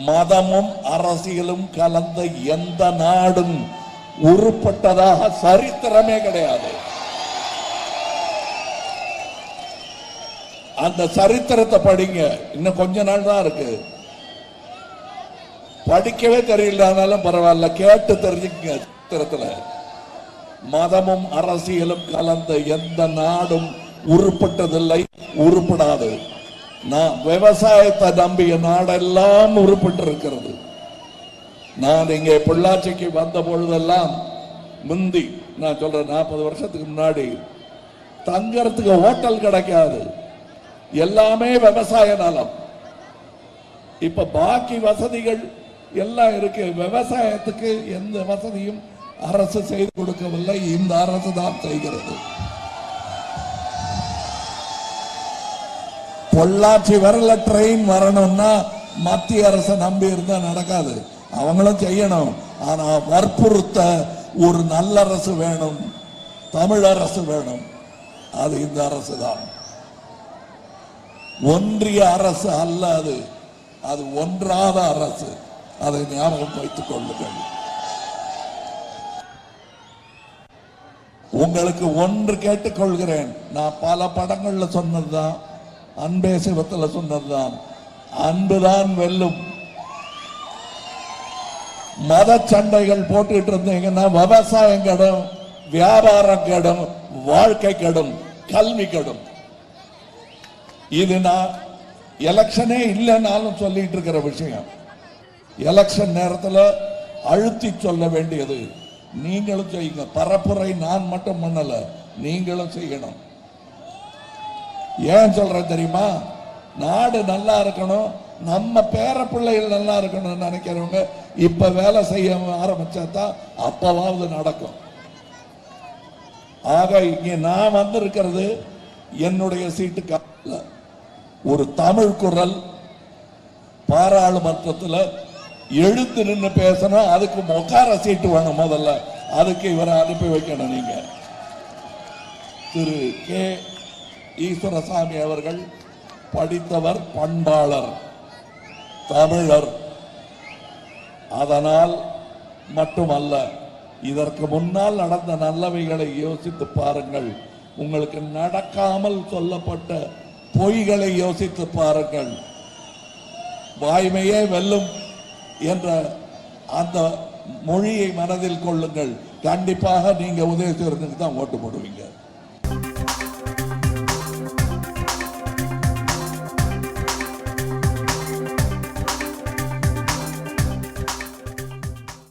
மதமும் அரசியலும் கலந்த எந்த நாடும் உருப்பட்டதாக சரித்திரமே கிடையாது. அந்த சரித்திரத்தை படிங்க. இன்னும் கொஞ்ச நாள் தான் இருக்கு. படிக்கவே தெரியலனாலும் பரவாயில்ல, கேட்டு தெரிஞ்சுக்கங்க. சரித்திரத்துல மதமும் அரசியலும் கலந்த எந்த நாடும் உருப்பட்டதில்லை, உருப்படாது. நான் விவசாயத்தை நம்பிய நாடெல்லாம் உருப்பட்டு இருக்கிறது. நான் இங்கே பொள்ளாச்சிக்கு வந்த பொழுதெல்லாம் முந்தி நான் சொல்றேன் 40 வருஷத்துக்கு முன்னாடி தங்கறதுக்கு ஹோட்டல் கிடைக்காது, எல்லாமே விவசாய நலம். இப்ப பாக்கி வசதிகள் எல்லாம் இருக்கு. விவசாயத்துக்கு எந்த வசதியும் அரசு செய்து கொடுக்கவில்லை, இந்த அரசு தான் செய்கிறது. பொள்ளாச்சி வரல ட்ரெயின் வரணும்னா மத்திய அரசை நம்பி இருந்தா நடக்காது, அவங்களும் செய்யணும். ஆனா வற்புறுத்த ஒரு நல்ல அரசு வேணும், தமிழ் அரசு வேணும். அது இந்த அரசு தான். ஒன்றிய அரசு அல்ல, அது ஒன்றாத அரசு. அதை ஞாபகம் வைத்துக் கொள்ளுங்கள். உங்களுக்கு ஒன்று கேட்டுக்கொள்கிறேன். நான் பல படங்கள்ல சொன்னதுதான், அன்பே சிவத்துல சொன்னதுதான், அன்புதான் வெல்லும். மத சண்டைகள் போட்டுட்டு இருந்தீங்கன்னா விவசாயம் கெடும், வியாபாரம் கெடும், வாழ்க்கை கெடும், கல்வி கெடும். இது நான் எலெக்ஷனே இல்லைன்னாலும் சொல்லிட்டு இருக்கிற விஷயம். எலெக்ஷன் நேரத்தில் அழுத்தி சொல்ல வேண்டியது நீங்களும் செய்யுங்க. பரப்புரை நான் மட்டும் பண்ணல, நீங்களும் செய்யணும். ஏன் சொல்றேன் தெரியுமா? நாடு நல்லா இருக்கணும், நம்ம பேர பிள்ளைகள் நல்லா இருக்கணும்னு நினைக்கிறவங்க இப்ப வேலை செய்ய ஆரம்பிச்சாதான் அப்பவாவது நடக்கும். ஆக இங்கே நான் வந்திருக்கிறது என்னுடைய சீட்டுக்கு ஒரு தமிழ் குரல் பாராளுமன்றத்தில் எழுத்து நின்று பேசணும். அதுக்கு உட்கார சீட்டு வேணும். முதல்ல அதுக்கு இவரை அனுப்பி வைக்கணும். நீங்க திரு கே ஈஸ்வரசாமி அவர்கள் படித்தவர், பண்பாளர், தமிழர். அதனால் மட்டுமல்ல, இதற்கு முன்னால் நடந்த நல்லவைகளை யோசித்து பாருங்கள். உங்களுக்கு நடக்காமல் சொல்லப்பட்ட பொய்களை யோசித்து பாருங்கள். வாய்மையே வெல்லும் என்ற அந்த மொழியை மனதில் கொள்ளுங்கள். கண்டிப்பாக நீங்க உதயசூரனுக்கு தான் ஓட்டு போடுவீங்க.